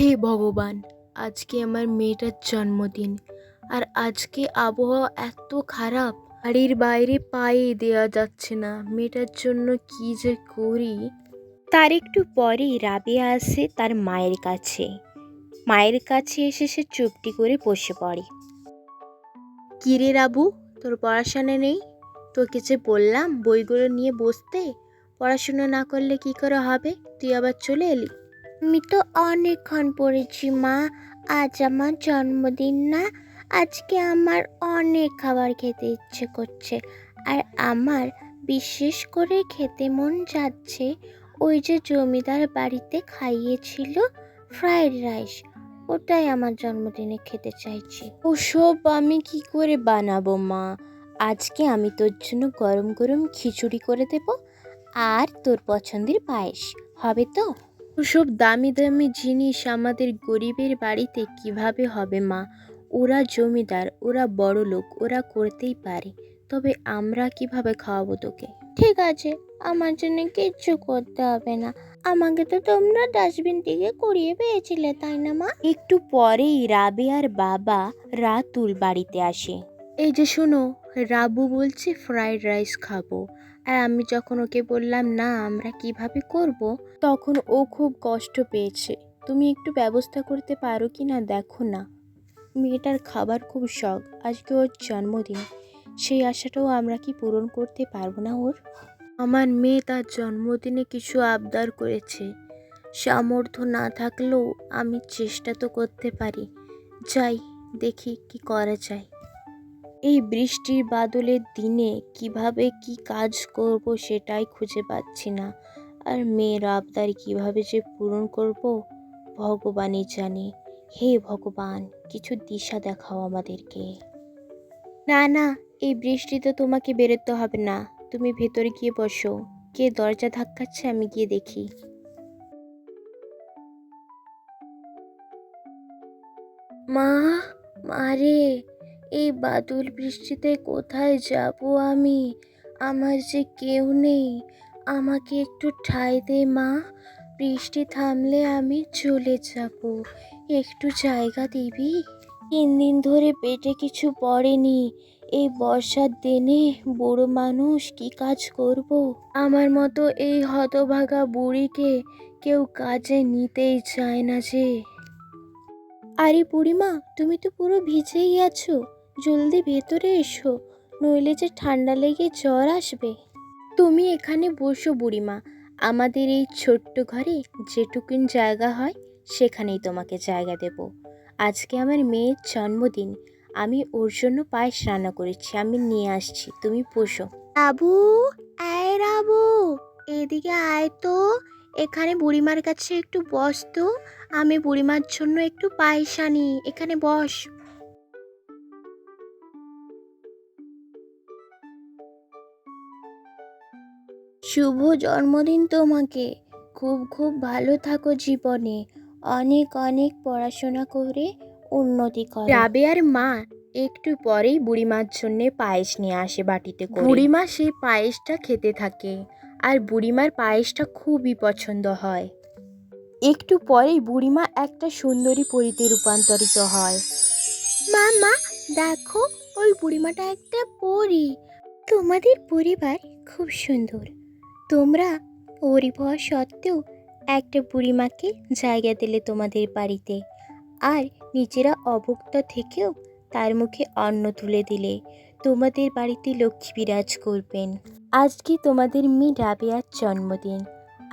হে ভগবান, আজকে আমার মেয়েটার জন্মদিন, আর আজকে আবহাওয়া এত খারাপ, বাড়ির বাইরে পায়ে দেওয়া যাচ্ছে না। মেয়েটার জন্য কি যে করি। তার একটু পরেই রাবেয়া আসে তার মায়ের কাছে। মায়ের কাছে এসে সে চুপটি করে বসে পড়ে। কিরে রাবু, তোর পড়াশোনা নেই? তোকে যে বললাম বইগুলো নিয়ে বসতে, পড়াশোনা না করলে কি করে হবে? তুই আবার চলে এলি। আমি তো অনেকক্ষণ পড়েছি মা, আজ আমার জন্মদিন না, আজকে আমার অনেক খাবার খেতে ইচ্ছে করছে। আর আমার বিশেষ করে খেতে মন যাচ্ছে ওই যে জমিদার বাড়িতে খাইয়েছিল ফ্রাইড রাইস, ওটাই আমার জন্মদিনে খেতে চাইছি। ওসব আমি কি করে বানাবো মা? আজকে আমি তোর জন্য গরম গরম খিচুড়ি করে দেব, আর তোর পছন্দের পায়েস হবে তো? ওসব দামি দামি জিনিস আমাদের গরিবের বাড়িতে কিভাবে হবে মা? ওরা জমিদার, ওরা বড় লোক, ওরা করতেই পারে, তবে আমরা কিভাবে খাওয়াবো তোকে? ঠিক আছে, আমার জন্য কিচ্ছু করতে হবে না, আমাকে তো তোমরা ডাস্টবিন থেকে কুড়িয়ে পেয়েছিলে, তাই না মা? একটু পরেই রাবেয়ার বাবা রাতুল বাড়িতে আসে। এই যে শোনো, রাবু বলছে ফ্রাইড রাইস খাবো, আর আমি যখন ওকে বললাম না আমরা কিভাবে করব, তখন ও খুব কষ্ট পেয়েছে। তুমি একটু ব্যবস্থা করতে পারো কি না দেখো না। মেয়েটার খাবার খুব শখ, আজকে ওর জন্মদিন, সেই আশাটাও আমরা কি পূরণ করতে পারবো না ওর? আমার মেয়ে তার জন্মদিনে কিছু আবদার করেছে, সামর্থ্য না থাকলেও আমি চেষ্টা তো করতে পারি। যাই, দেখি কি করা যায়। এই বৃষ্টির বাদলের দিনে কিভাবে কি কাজ করব সেটাই খুঁজে পাচ্ছি না, আর মেয়ের আবদার কিভাবে যে পূরণ করব ভগবানই জানে। হে ভগবান, কিছু দিশা দেখাও আমাদেরকে। না না, এই বৃষ্টিতে তোমাকে বেরোতে হবে না, তুমি ভেতরে গিয়ে বসো। কে দরজা ধাক্কাচ্ছে আমি গিয়ে দেখি। মা, মারে, এই বাদল বৃষ্টিতে কোথায় যাব আমি? আমার যে কেউ নেই, আমাকে একটু ঠাঁই দে মা। বৃষ্টি থামলে আমি চলে যাব, একটু জায়গা দিবি? 3 দিন ধরে পেটে কিছু পড়েনি, এই বর্ষার দিনে বুড়ো মানুষ কি কাজ করব? আমার মতো এই হতভাগা বুড়িকে কেউ কাজে নিতেই চায় না যে। আরে বুড়িমা, তুমি তো পুরো ভিজেই আছো, জলদি ভেতরে এসো, নইলে যে ঠান্ডা লেগে জ্বর আসবে। তুমি এখানে বসো বুড়িমা, আমাদের এই ছোট্ট ঘরে যেটুকুন জায়গা হয় সেখানেই তোমাকে জায়গা দেব। আজকে আমার মেয়ের জন্মদিন, আমি ওর জন্য পায়েস রান্না করেছি, আমি নিয়ে আসছি, তুমি বসো। রাবু, আয় রাবু, এদিকে আয় তো, এখানে বুড়িমার কাছে একটু বস তো, আমি বুড়িমার জন্য একটু পায়েস আনি, এখানে বস। শুভ জন্মদিন তোমাকে, খুব খুব ভালো থাকো জীবনে, অনেক অনেক পড়াশোনা করে উন্নতি করো। রাবেয়ার মা একটু পরেই বুড়িমার জন্য পায়েস নিয়ে আসে বাটিতে করে। বুড়িমা সেই পায়েসটা খেতে থাকে, আর বুড়িমার পায়েসটা খুবই পছন্দ হয়। একটু পরেই বুড়িমা একটা সুন্দরী পরীতে রূপান্তরিত হয়। মা মা, দেখো, ওই বুড়িমাটা একটা পরী। তোমাদের পরিবার খুব সুন্দর, তোমরা পরিবার সত্ত্বেও একটা বুড়িমাকে জায়গা দিলে তোমাদের বাড়িতে, আর নিজেরা অভুক্ত থেকেও তার মুখে অন্ন তুলে দিলে। তোমাদের বাড়িতে লক্ষ্মী বিরাজ করবেন। আজকে তোমাদের মেয়ে রাবেয়ার জন্মদিন,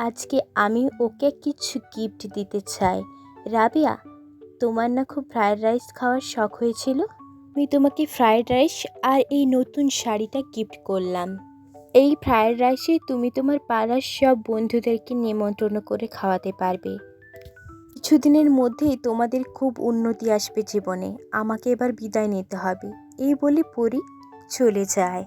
আজকে আমি ওকে কিছু গিফট দিতে চাই। রাবেয়া, তোমার না খুব ফ্রায়েড রাইস খাওয়ার শখ হয়েছিল, আমি তোমাকে ফ্রায়েড রাইস আর এই নতুন শাড়িটা গিফট করলাম। এই ফ্রায়েড রাইসে তুমি তোমার পাড়ার সব বন্ধুদেরকে নিমন্ত্রণ করে খাওয়াতে পারবে। কিছুদিনের মধ্যেই তোমাদের খুব উন্নতি আসবে জীবনে, আমাকে এবার বিদায় নিতে হবে। এই বলে পরী চলে যায়।